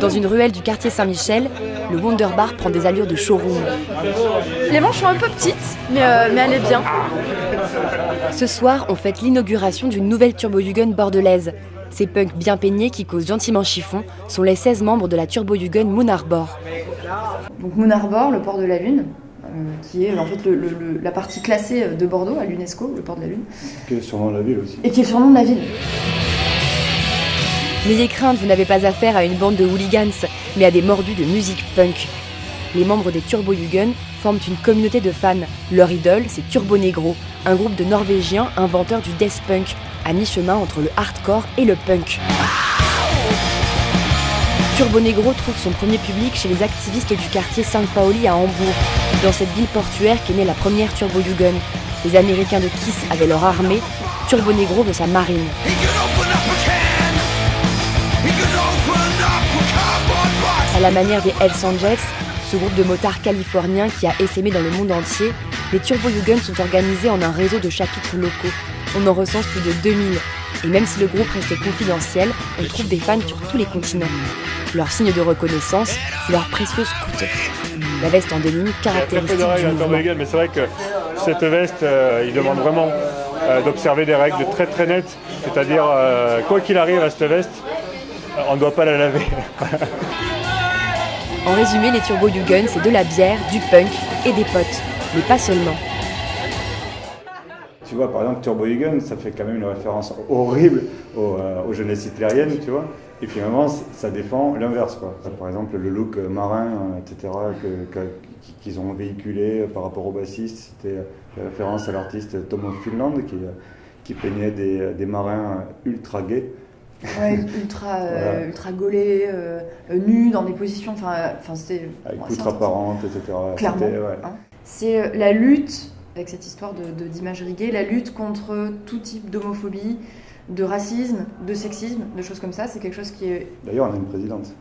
Dans une ruelle du quartier Saint-Michel, le Wonder Bar prend des allures de showroom. Les manches sont un peu petites, mais elle est bien. Ce soir, on fête l'inauguration d'une nouvelle Turbo-Jugend bordelaise. Ces punks bien peignés qui causent gentiment chiffon sont les 16 membres de la Turbo-Jugend Moon Harbor. Donc Moon Harbor, le port de la Lune, qui est en fait la partie classée de Bordeaux à l'UNESCO, le port de la Lune. Qui est le surnom de la ville aussi. Et qui est le surnom de la ville. N'ayez crainte, vous n'avez pas affaire à une bande de hooligans, mais à des mordus de musique punk. Les membres des Turbo-Jugend forment une communauté de fans. Leur idole, c'est Turbo Negro, un groupe de Norvégiens inventeurs du death punk, à mi-chemin entre le hardcore et le punk. Turbo Negro trouve son premier public chez les activistes du quartier Saint-Pauli à Hambourg, dans cette ville portuaire qu'est née la première Turbo-Jugend. Les Américains de Kiss avaient leur armée, Turbo Negro veut sa marine. À la manière des Hells Angels, ce groupe de motards californiens qui a essaimé dans le monde entier, les Turbo-Jugend sont organisés en un réseau de chapitres locaux. On en recense plus de 2000. Et même si le groupe reste confidentiel, on trouve des fans sur tous les continents. Leur signe de reconnaissance, c'est leur précieux scout. La veste en denim caractéristique du mouvement. Mais c'est vrai que cette veste, il demande vraiment d'observer des règles très très nettes. C'est-à-dire, quoi qu'il arrive à cette veste, on ne doit pas la laver. En résumé, les Turbo-Jugend, c'est de la bière, du punk et des potes. Mais pas seulement. Tu vois, par exemple, Turbo-Jugend, ça fait quand même une référence horrible aux jeunesses hitlériennes, tu vois. Et finalement, ça défend l'inverse, quoi. Par exemple, le look marin, etc., qu'ils ont véhiculé par rapport au bassiste, c'était référence à l'artiste Tom of Finland, qui peignait des marins ultra gays. Ouais, ultra gaulés, nus dans des positions, c'était... Avec poutres apparentes, etc. Clairement. Ouais. Hein. C'est la lutte, avec cette histoire d'imagerie gay, la lutte contre tout type d'homophobie, de racisme, de sexisme, de choses comme ça, c'est quelque chose qui est... D'ailleurs, on a une présidente.